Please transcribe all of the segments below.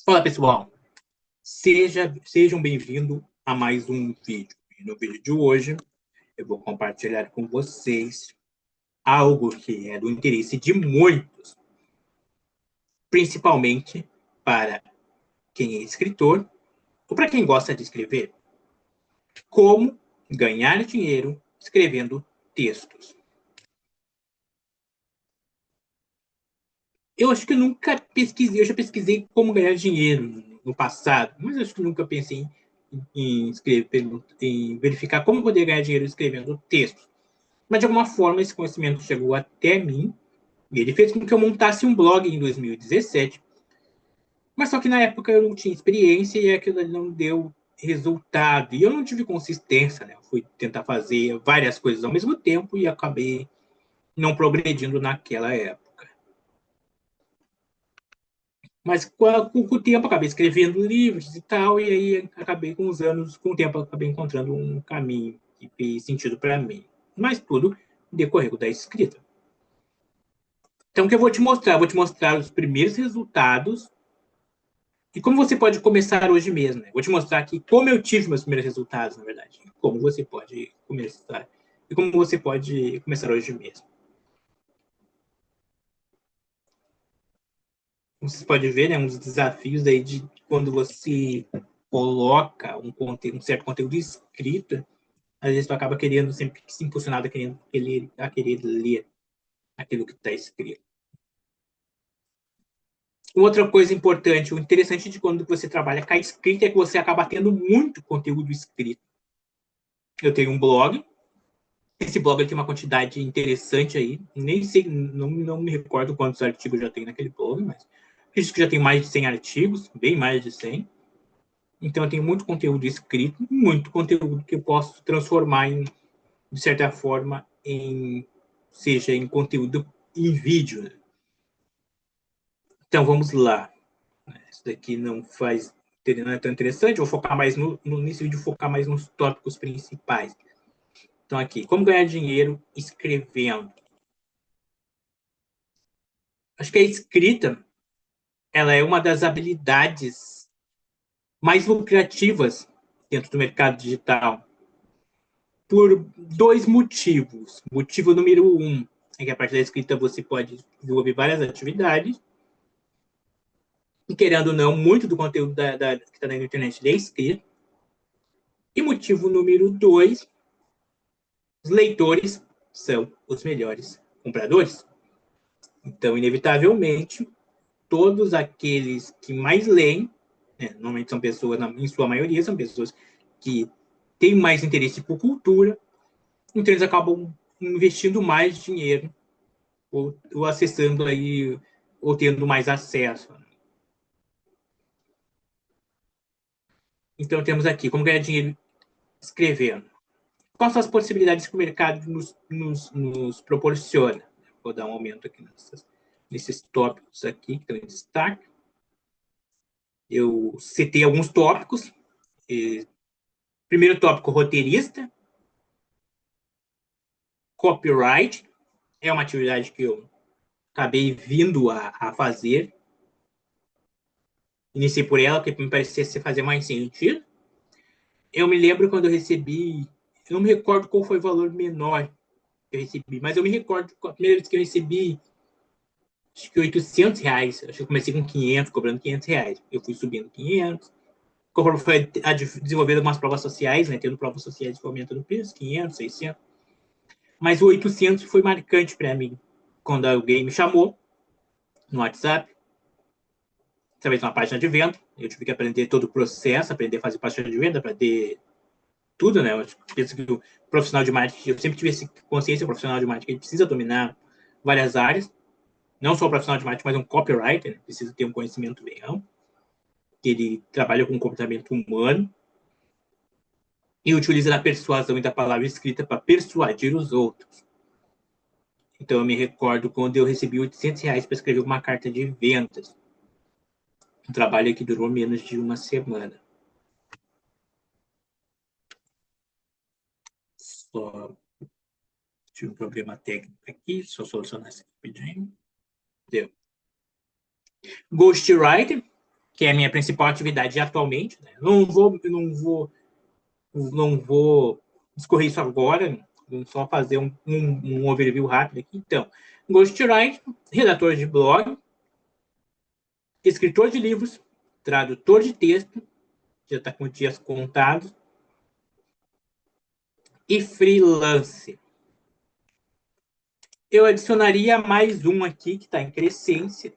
Olá, pessoal. Sejam bem-vindos a mais um vídeo. E no vídeo de hoje, eu vou compartilhar com vocês algo que é do interesse de muitos, principalmente para quem é escritor ou para quem gosta de escrever. Como ganhar dinheiro escrevendo textos. Eu acho que eu nunca pesquisei, eu já pesquisei como ganhar dinheiro no passado, mas eu acho que nunca pensei em escrever, em verificar como poder ganhar dinheiro escrevendo textos. Mas, de alguma forma, esse conhecimento chegou até mim e ele fez com que eu montasse um blog em 2017. Mas só que na época eu não tinha experiência e aquilo não deu resultado. E eu não tive consistência, né? Eu fui tentar fazer várias coisas ao mesmo tempo e acabei não progredindo naquela época. Mas com o tempo acabei escrevendo livros e tal, e aí acabei com os anos, com o tempo acabei encontrando um caminho que fez sentido para mim. Mas tudo decorreu da escrita. Então, o que eu vou te mostrar? Eu vou te mostrar os primeiros resultados e como você pode começar hoje mesmo. Né? Vou te mostrar aqui como eu tive meus primeiros resultados, na verdade. Como você pode começar. E como você pode começar hoje mesmo. Você pode ver, né, uns desafios aí de quando você coloca um certo conteúdo escrito, às vezes tu acaba querendo sempre se impulsionado a querer ler aquilo que está escrito. Outra coisa importante, o interessante de quando você trabalha com a escrita é que você acaba tendo muito conteúdo escrito. Eu tenho um blog, esse blog tem uma quantidade interessante aí, nem sei, não me recordo quantos artigos já tem naquele blog, mas acredito que já tem mais de 100 artigos, bem mais de 100. Então eu tenho muito conteúdo escrito, muito conteúdo que eu posso transformar de certa forma, seja em conteúdo em vídeo. Né? Então vamos lá. Isso daqui não é tão interessante, vou focar mais nesse vídeo, focar mais nos tópicos principais. Então aqui, como ganhar dinheiro escrevendo. Acho que a escrita, ela é uma das habilidades mais lucrativas dentro do mercado digital, por dois motivos. Motivo número um, é que a partir da escrita você pode desenvolver várias atividades, e querendo ou não, muito do conteúdo que está na internet é escrito. E motivo número dois, os leitores são os melhores compradores. Então, inevitavelmente, todos aqueles que mais leem, né, normalmente são pessoas, em sua maioria, são pessoas que têm mais interesse por cultura, então eles acabam investindo mais dinheiro ou acessando aí, ou tendo mais acesso. Então, temos aqui como ganhar dinheiro escrevendo. Quais são as possibilidades que o mercado nos proporciona? Vou dar um aumento aqui nesses tópicos aqui que estão em destaque. Eu citei alguns tópicos. Primeiro tópico, roteirista. Copyright. É uma atividade que eu acabei vindo a fazer. Iniciei por ela, porque me parecia fazer mais sentido. Eu me lembro quando eu recebi, eu não me recordo qual foi o valor menor que eu recebi, mas eu me recordo a primeira vez que eu recebi, acho que R$ 800. Acho que eu comecei com 500, cobrando R$ 500. Eu fui subindo 500. Conforme foi desenvolvendo algumas provas sociais, né, tendo provas sociais que aumentam no preço, 500, 600. Mas o 800 foi marcante para mim. Quando alguém me chamou no WhatsApp, através de uma página de venda, eu tive que aprender todo o processo, aprender a fazer página de venda, aprender tudo, né? Eu penso que o profissional de marketing, eu sempre tive essa consciência, o profissional de marketing, ele precisa dominar várias áreas, não só o profissional de marketing, mas um copywriter, né? Precisa ter um conhecimento bem amplo, que ele trabalha com o comportamento humano e utiliza a persuasão e da palavra escrita para persuadir os outros. Então, eu me recordo quando eu recebi R$ 800 para escrever uma carta de vendas. Um trabalho que durou menos de uma semana. Só tive um problema técnico aqui, só solucionar isso aqui rapidinho. Deu. Ghostwriter que é a minha principal atividade atualmente, né? Não vou discorrer isso agora, vamos só fazer um overview rápido aqui. Então, ghostwriter, redator de blog, escritor de livros, tradutor de texto, já está com dias contados, e freelance. Eu adicionaria mais um aqui que está em crescência,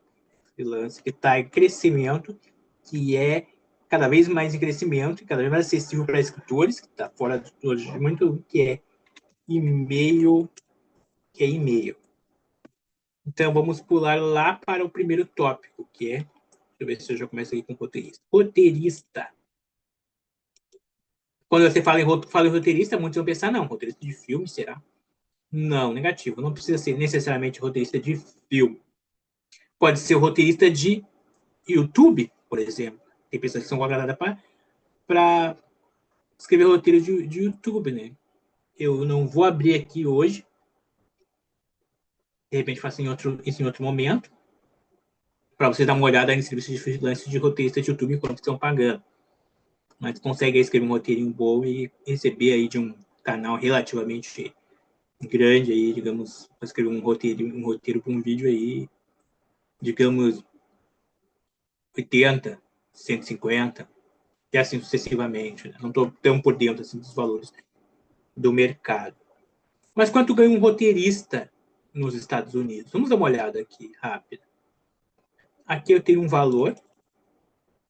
freelance, que está em crescimento, que é cada vez mais em crescimento e cada vez mais acessível para escritores, que está fora de muito, que é e-mail, Então, vamos pular lá para o primeiro tópico, que é... Deixa eu ver se eu já começo aqui com roteirista. Roteirista. Quando você fala em roteirista, muitos vão pensar, não, roteirista de filme, será? Não, negativo. Não precisa ser necessariamente roteirista de filme. Pode ser roteirista de YouTube, por exemplo. Tem pessoas que são contratadas para escrever roteiro de YouTube, né? Eu não vou abrir aqui hoje. De repente faço isso em outro momento. Para você dar uma olhada em serviços de freelance de roteirista de YouTube quanto estão pagando. Mas consegue escrever um roteirinho bom e receber aí de um canal relativamente grande aí, digamos, para escrever um roteiro para um vídeo aí, digamos, 80, 150, e assim sucessivamente. Né? Não estou tão por dentro assim, dos valores do mercado. Mas quanto ganha um roteirista nos Estados Unidos? Vamos dar uma olhada aqui, rápida. Aqui eu tenho um valor,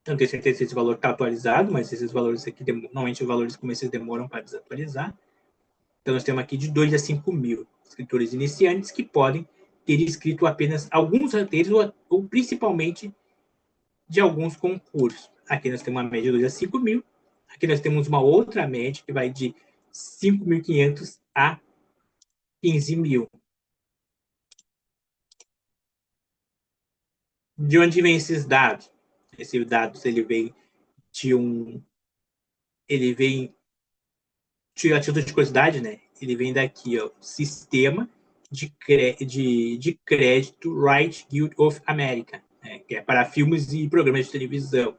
não tenho certeza se esse valor está atualizado, mas esses valores aqui, normalmente os valores comerciais demoram para desatualizar. Então, nós temos aqui de 2 a 5 mil escritores iniciantes que podem ter escrito apenas alguns roteiros ou principalmente de alguns concursos. Aqui nós temos uma média de 2 a 5 mil. Aqui nós temos uma outra média que vai de 5.500 a 15 mil. De onde vem esses dados? Esses dados, ele vem a título de curiosidade, né? Ele vem daqui, ó, Sistema de Crédito Right Guild of America, né? Que é para filmes e programas de televisão.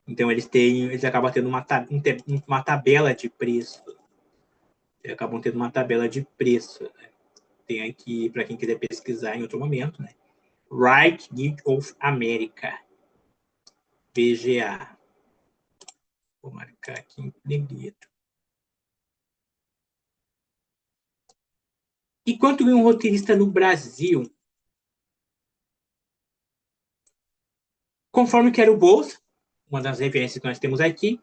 Então, eles acabam tendo uma tabela de preço. Eles acabam tendo uma tabela de preço. Né? Tem aqui, para quem quiser pesquisar em outro momento, né? Right Guild of America. VGA. Vou marcar aqui em negrito. E quanto ganha um roteirista no Brasil? Conforme quer o bolso, uma das referências que nós temos aqui,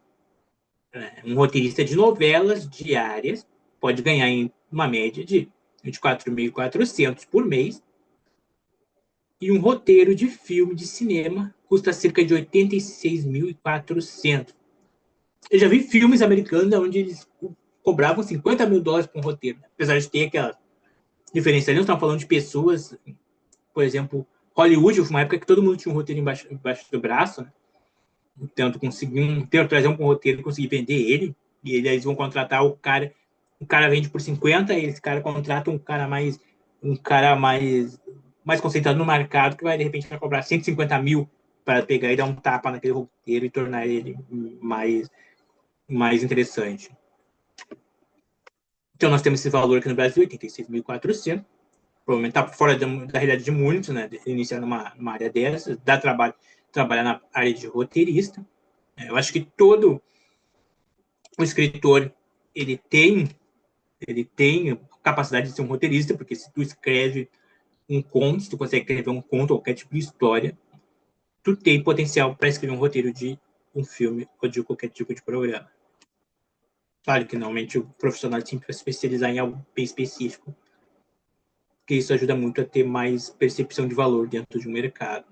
um roteirista de novelas diárias pode ganhar em uma média de 24.400 por mês, e um roteiro de filme de cinema custa cerca de 86.400. Eu já vi filmes americanos onde eles cobravam $50 mil por um roteiro, apesar de ter aquela diferença ali. Nós estamos falando de pessoas, por exemplo, Hollywood, foi uma época que todo mundo tinha um roteiro embaixo do braço, né? Então, trazer um roteiro e conseguir vender ele, e eles vão contratar o cara vende por 50, e esse cara contrata um cara mais concentrado no mercado, que vai, de repente, vai cobrar 150 mil para pegar e dar um tapa naquele roteiro e tornar ele mais interessante. Então, nós temos esse valor aqui no Brasil, 86.400, provavelmente está fora da realidade de muitos, né? Iniciar numa área dessa, dá trabalho trabalhar na área de roteirista. Eu acho que todo o escritor ele tem capacidade de ser um roteirista, porque se tu escreve um conto, se tu consegue escrever um conto, qualquer tipo de história, tu tem potencial para escrever um roteiro de um filme ou de qualquer tipo de programa. Claro que normalmente o profissional sempre vai se especializar em algo bem específico, porque isso ajuda muito a ter mais percepção de valor dentro de um mercado.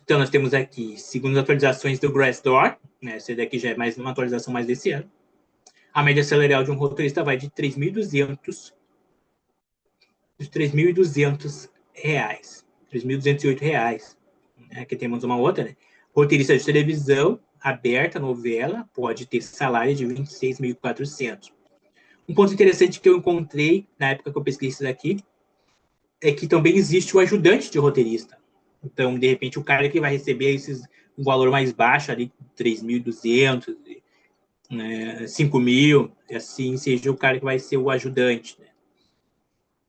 Então, nós temos aqui, segundo as atualizações do Glassdoor, né, essa daqui já é mais uma atualização mais desse ano, a média salarial de um roteirista vai de R$3.200 reais, R$3.208. Aqui temos uma outra, né? Roteirista de televisão aberta, novela, pode ter salário de 26.400. Um ponto interessante que eu encontrei na época que eu pesquisei isso daqui é que também existe o ajudante de roteirista. Então, de repente, o cara que vai receber um valor mais baixo, ali, 3.200, né, 5.000, assim, seja o cara que vai ser o ajudante, né?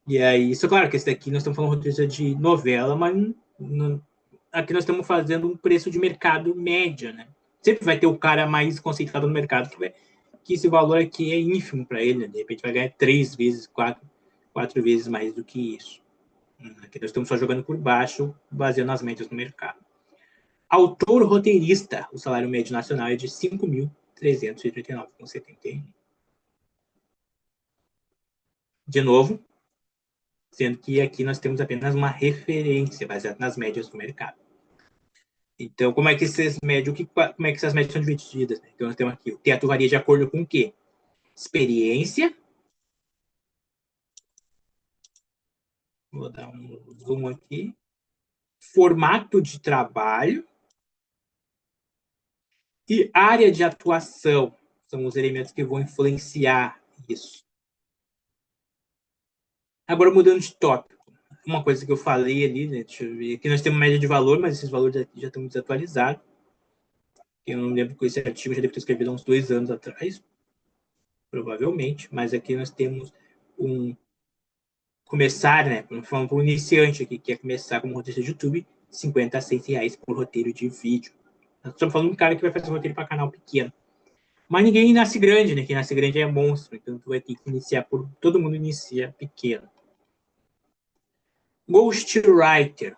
E aí, isso, claro que esse daqui nós estamos falando roteirista de novela, mas aqui nós estamos fazendo um preço de mercado média, né? Sempre vai ter o cara mais conceituado no mercado que esse valor aqui é ínfimo para ele, né? De repente vai ganhar 3 vezes, 4 vezes mais do que isso. Aqui nós estamos só jogando por baixo, baseando nas médias no mercado. Autor roteirista, o salário médio nacional é de 5.339,71. De novo, sendo que aqui nós temos apenas uma referência baseada nas médias do mercado. Então, como é que essas médias são divididas? Então, nós temos aqui, o teto varia de acordo com o quê? Experiência. Vou dar um zoom aqui. Formato de trabalho e área de atuação. São os elementos que vão influenciar isso. Agora, mudando de tópico. Uma coisa que eu falei ali, né, deixa eu ver, aqui nós temos média de valor, mas esses valores aqui já estão desatualizados. Eu não lembro que esse artigo já deve ter escrevido há uns 2 anos atrás, provavelmente, mas aqui nós temos começar, né, falando para um iniciante aqui, que quer começar como roteirista de YouTube, 50 a 100 reais por roteiro de vídeo. Nós estamos falando de um cara que vai fazer roteiro para canal pequeno. Mas ninguém nasce grande, né? Quem nasce grande é monstro, então tu vai ter que iniciar todo mundo inicia pequeno. Ghostwriter.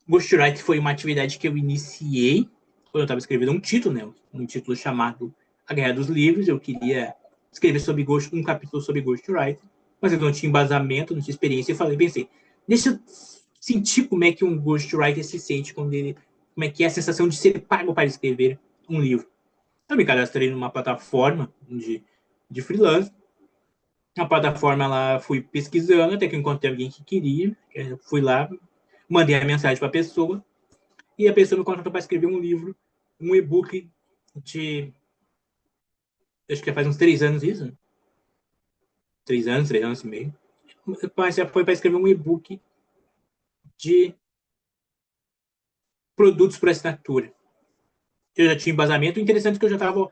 Ghostwriter foi uma atividade que eu iniciei quando eu estava escrevendo um título, né? Um título chamado A Guerra dos Livros. Eu queria escrever sobre um capítulo sobre Ghostwriter, mas eu não tinha embasamento, não tinha experiência. E pensei, deixa eu sentir como é que um Ghostwriter se sente como é que é a sensação de ser pago para escrever um livro. Eu me cadastrei numa plataforma de freelance. Na plataforma lá fui pesquisando até que encontrei alguém que queria. Fui lá, mandei a mensagem para a pessoa e a pessoa me contratou para escrever um livro, um e-book de. Acho que já faz uns 3 anos isso. Né? 3 anos e meio. Mas já foi para escrever um e-book de produtos por assinatura. Eu já tinha embasamento. O interessante é que eu já estava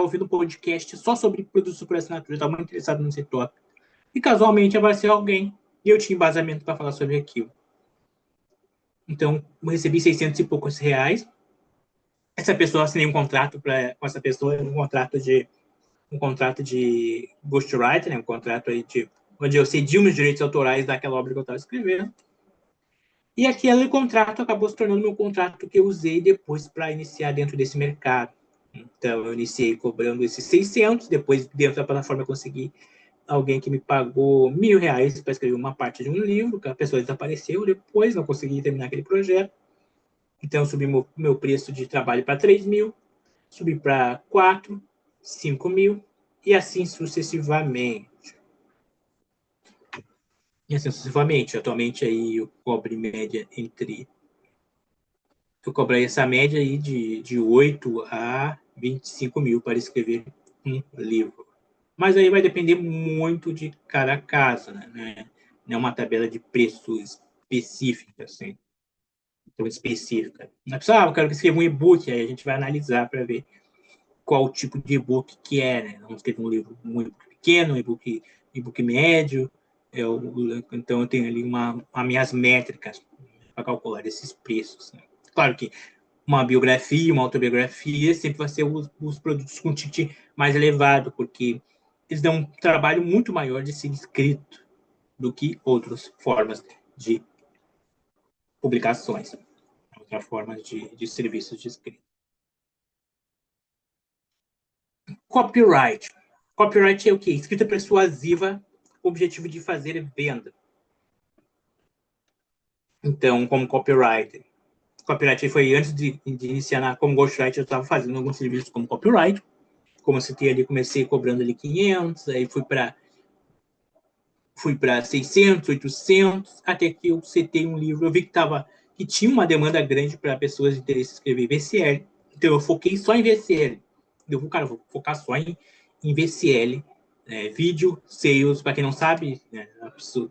ouvindo um podcast só sobre produtos por assinatura. Eu estava muito interessado nesse tópico. E casualmente apareceu alguém e eu tinha embasamento para falar sobre aquilo. Então, eu recebi 600 e poucos reais. Essa pessoa, assinei um contrato com essa pessoa, um contrato de ghostwriter, né? Um contrato aí onde eu cedi os direitos autorais daquela obra que eu estava escrevendo. E aquele contrato acabou se tornando meu contrato que eu usei depois para iniciar dentro desse mercado. Então, eu iniciei cobrando esses 600, depois dentro da plataforma eu consegui alguém que me pagou R$ 1.000 para escrever uma parte de um livro, que a pessoa desapareceu depois, não consegui terminar aquele projeto. Então, eu subi meu preço de trabalho para 3.000, subi para 4, 5.000, e assim sucessivamente. E assim sucessivamente. Atualmente, aí, eu cobro em média eu cobrei essa média aí de 8 a 25 mil para escrever um livro. Mas aí vai depender muito de cada caso, né? Não é uma tabela de preço específica, assim. Tão específica. Não é eu quero que escreva um e-book, aí a gente vai analisar para ver qual o tipo de e-book que é, né? Vamos escrever um livro um e-book pequeno, um e-book médio. Então eu tenho ali as minhas métricas para calcular esses preços. Né? Claro que uma biografia, uma autobiografia, sempre vai ser os produtos com ticket mais elevado, porque eles dão um trabalho muito maior de ser escrito do que outras formas de publicações, outras formas de serviços de escrita. Copyright. Copyright é o quê? Escrita persuasiva, objetivo de fazer venda. Então, como copyright foi antes de iniciar como ghostwriter, eu estava fazendo alguns serviços como copyright. Como eu citei ali, comecei cobrando ali 500, aí fui para 600, 800, até que eu citei um livro, eu vi que tinha uma demanda grande para pessoas de interesse em escrever VCL, então eu foquei só em VCL. Eu vou focar só em VCL, vídeo, sales, para quem não sabe, né,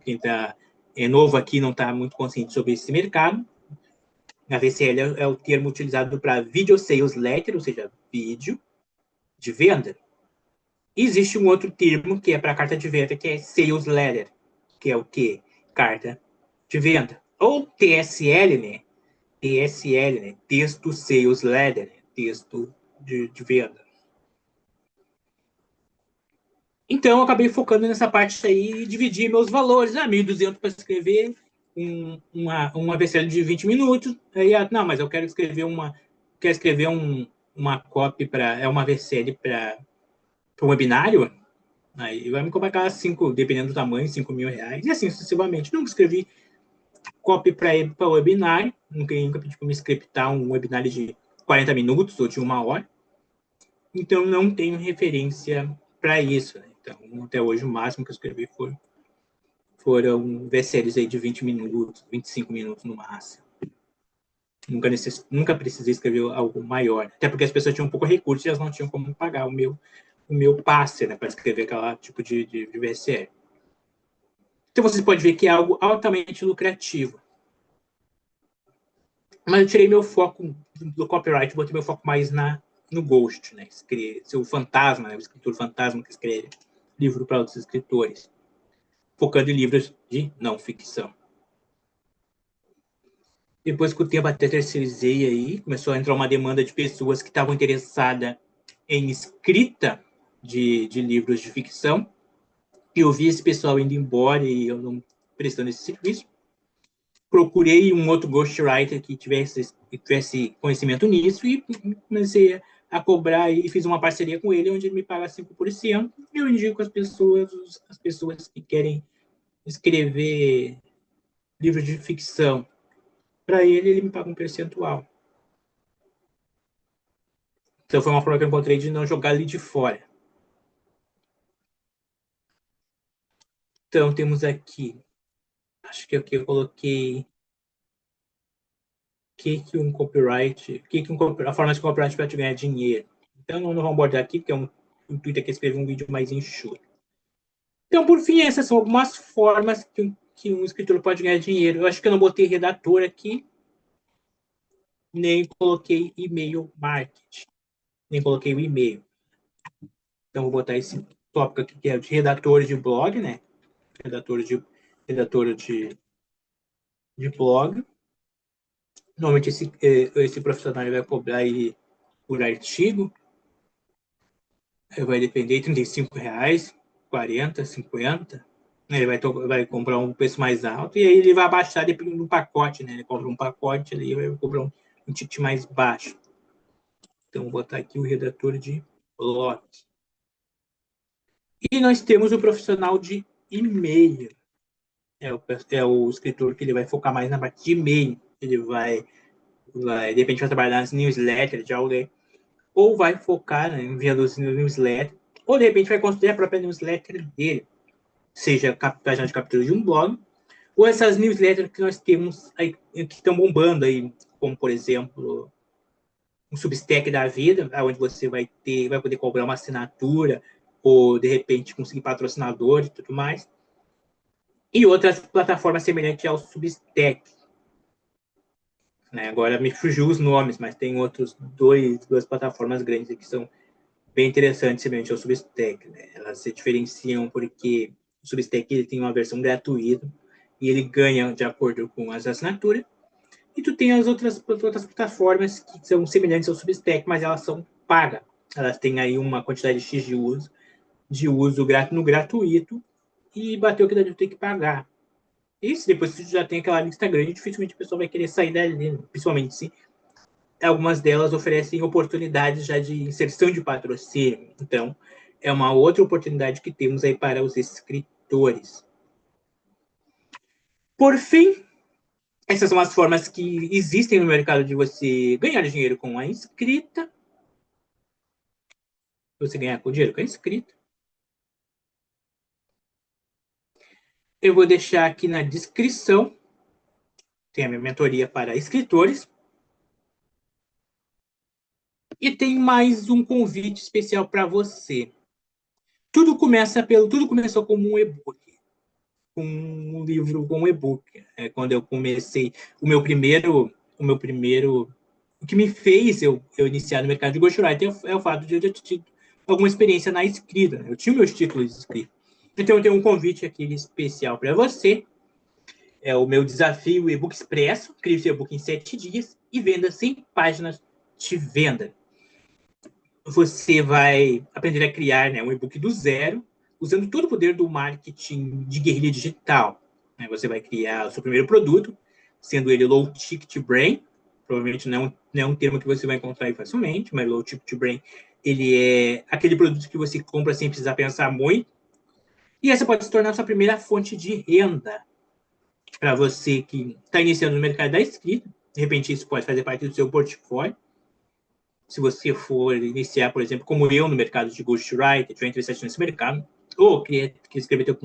quem está é novo aqui, não está muito consciente sobre esse mercado. A VCL é o termo utilizado para Video Sales Letter, ou seja, vídeo de venda. E existe um outro termo que é para carta de venda, que é Sales Letter, que é o quê? Carta de venda. Ou TSL, né? TSL, né? Texto Sales Letter, né? Texto de venda. Então, eu acabei focando nessa parte aí e dividi meus valores. 1.200 para escrever uma VCL de 20 minutos. Aí, não, mas eu quero escrever uma copy para... É uma VCL para um webinário. Aí vai me cobrar 5, dependendo do tamanho, R$ 5.000. E assim sucessivamente. Nunca escrevi copy para webinário. Nunca pedi para me scriptar um webinário de 40 minutos ou de 1 hora. Então, não tenho referência para isso, né? Então, até hoje, o máximo que eu escrevi foram VCLs aí de 20 minutos, 25 minutos no máximo. Nunca precisei escrever algo maior. Até porque as pessoas tinham pouco recurso e elas não tinham como pagar o meu passe, né, para escrever aquele tipo de VCL. Então, você pode ver que é algo altamente lucrativo. Mas eu tirei meu foco do copyright, botei meu foco mais no ghost, né? Ser o fantasma, né? O escritor fantasma que escreve livro para outros escritores, focando em livros de não ficção. Depois que o tempo até terceirizei aí, começou a entrar uma demanda de pessoas que estavam interessadas em escrita de livros de ficção. E eu vi esse pessoal indo embora e eu não prestando esse serviço. Procurei um outro ghostwriter que tivesse conhecimento nisso e comecei a cobrar e fiz uma parceria com ele, onde ele me paga 5%. E eu indico as pessoas que querem escrever livros de ficção. Para ele me paga um percentual. Então foi uma forma que eu encontrei de não jogar ali de fora. Então temos aqui, acho que aqui eu coloquei a forma de copyright para te ganhar dinheiro. Então não vamos abordar aqui, porque o intuito aqui é escrever um vídeo mais enxuto. Então, por fim, essas são algumas formas que um escritor pode ganhar dinheiro. Eu acho que eu não botei redator aqui, nem coloquei e-mail marketing, nem coloquei o e-mail. Então, vou botar esse tópico aqui, que é de redator de blog, né? Redator de blog. Normalmente, esse profissional vai cobrar aí por artigo. Vai depender, R$ 35, 40, 50. Ele vai comprar um preço mais alto e aí ele vai abaixar dependendo do pacote, né? Ele compra um pacote ali e vai comprar um ticket mais baixo. Então, vou botar aqui o redator de blog. E nós temos o profissional de e-mail. É o escritor que ele vai focar mais na parte de e-mail. Ele de repente, vai trabalhar nas newsletters de alguém, ou vai focar, né, enviando os newsletters, ou de repente vai construir a própria newsletter dele, seja página de captura de um blog, ou essas newsletters que nós temos aí, que estão bombando aí, como por exemplo um Substack da vida, onde você vai poder cobrar uma assinatura, ou de repente conseguir patrocinador e tudo mais, e outras plataformas semelhantes ao Substack. Né? Agora me fugiu os nomes, mas tem outros duas plataformas grandes que são bem interessantes semelhantes ao Substack. Né? Elas se diferenciam porque o Substack ele tem uma versão gratuita e ele ganha de acordo com as assinaturas. E tu tem as outras plataformas que são semelhantes ao Substack, mas elas são pagas. Elas têm aí uma quantidade X de uso no gratuito e bateu que deve ter que pagar. E se depois tu já tem aquela lista grande, dificilmente a pessoa vai querer sair dali, principalmente se algumas delas oferecem oportunidades já de inserção de patrocínio. Então, é uma outra oportunidade que temos aí para os escritores. Por fim, essas são as formas que existem no mercado de você ganhar dinheiro com a escrita. Você ganhar com dinheiro com a escrita. Eu vou deixar aqui na descrição. Tem a minha mentoria para escritores. E tem mais um convite especial para você. Tudo começou como um e-book. com um livro, com um e-book. Quando eu comecei, o que me fez eu iniciar no mercado de ghostwriter é o fato de eu ter tido alguma experiência na escrita, né? Eu tinha meus títulos escritos. Então, eu tenho um convite aqui especial para você. É o meu desafio e-book expresso. Crie seu e-book em 7 dias e venda 100 páginas de venda. Você vai aprender a criar, né, um e-book do zero, usando todo o poder do marketing de guerrilha digital. Você vai criar o seu primeiro produto, sendo ele low ticket brain. Provavelmente não é um termo que você vai encontrar aí facilmente, mas low ticket brain, ele é aquele produto que você compra sem precisar pensar muito. E essa pode se tornar a sua primeira fonte de renda para você que está iniciando no mercado da escrita. De repente, isso pode fazer parte do seu portfólio. Se você for iniciar, por exemplo, como eu, no mercado de ghostwriter, tiver interessado nesse mercado, ou quer escrever teu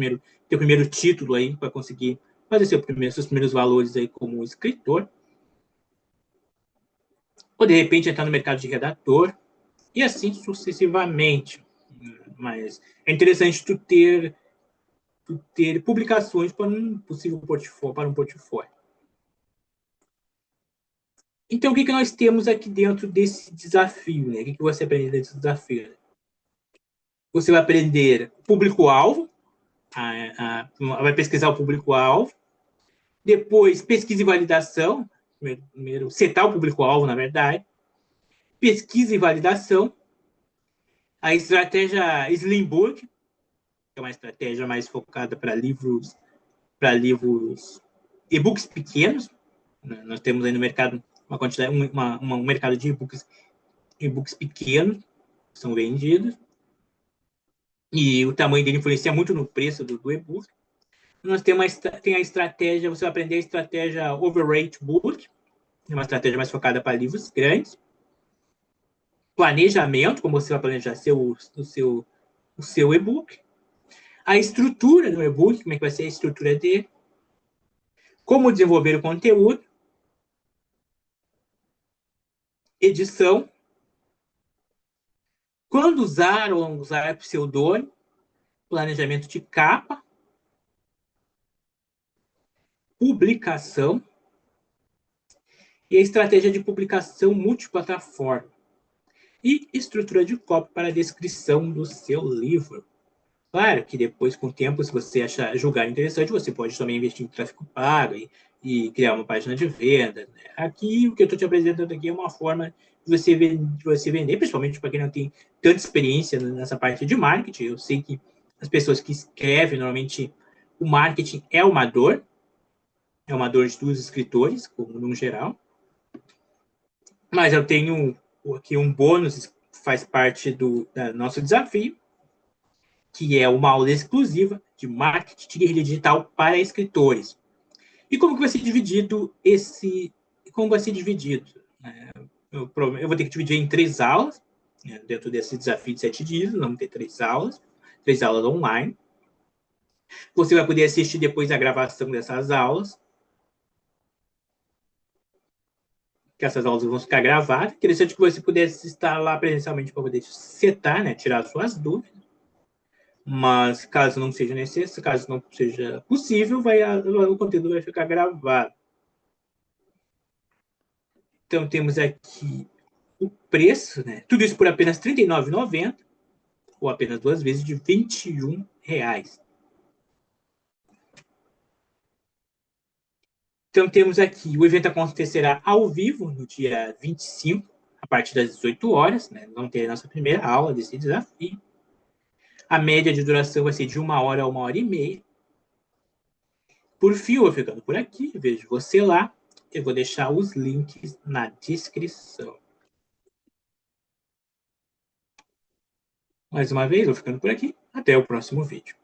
primeiro título aí para conseguir fazer seus primeiros valores aí como escritor, ou de repente entrar no mercado de redator, e assim sucessivamente. Mas é interessante tu ter publicações para um possível portfólio, para um portfólio. Então, o que nós temos aqui dentro desse desafio? Né? O que você aprende desse desafio? Você vai aprender público-alvo, vai pesquisar o público-alvo, depois pesquisa e validação, primeiro setar o público-alvo, na verdade, pesquisa e validação, a estratégia Slimbook, que é uma estratégia mais focada para livros e-books pequenos. Nós temos aí no mercado uma quantidade, um mercado de e-books pequenos que são vendidos, e o tamanho dele influencia muito no preço do e-book. Nós temos a estratégia, você vai aprender a estratégia Overrate Book, uma estratégia mais focada para livros grandes. Planejamento, como você vai planejar o seu e-book. A estrutura do e-book, como é que vai ser a estrutura dele. Como desenvolver o conteúdo. Edição. Quando usar ou não usar pseudônimo. Planejamento de capa. Publicação. E a estratégia de publicação multiplataforma. E estrutura de copy para a descrição do seu livro. Claro que depois, com o tempo, se você julgar interessante, você pode também investir em tráfego pago e criar uma página de venda. Né? Aqui, o que eu estou te apresentando aqui é uma forma de você vender, principalmente para quem não tem tanta experiência nessa parte de marketing. Eu sei que as pessoas que escrevem, normalmente, o marketing é uma dor dos escritores, como no geral. Mas eu tenho aqui um bônus, faz parte do nosso desafio, que é uma aula exclusiva de marketing de guerrilha digital para escritores. E como que vai ser dividido como vai ser dividido? Eu vou ter que dividir em 3 aulas, né, dentro desse desafio de 7 dias, vamos ter 3 aulas online. Você vai poder assistir depois a gravação dessas aulas, que essas aulas vão ficar gravadas. Interessante que você pudesse estar lá presencialmente para poder setar, né, tirar suas dúvidas. Mas caso não seja necessário, caso não seja possível, o conteúdo vai ficar gravado. Então, temos aqui o preço, né? Tudo isso por apenas R$ 39,90, ou apenas 2 vezes de R$ 21. Então, temos aqui, o evento acontecerá ao vivo no dia 25, a partir das 18 horas, né? Vamos ter a nossa primeira aula desse desafio. A média de duração vai ser de 1 hora a 1 hora e meia. Por fim, eu vou ficando por aqui, vejo você lá. Eu vou deixar os links na descrição. Mais uma vez, eu vou ficando por aqui. Até o próximo vídeo.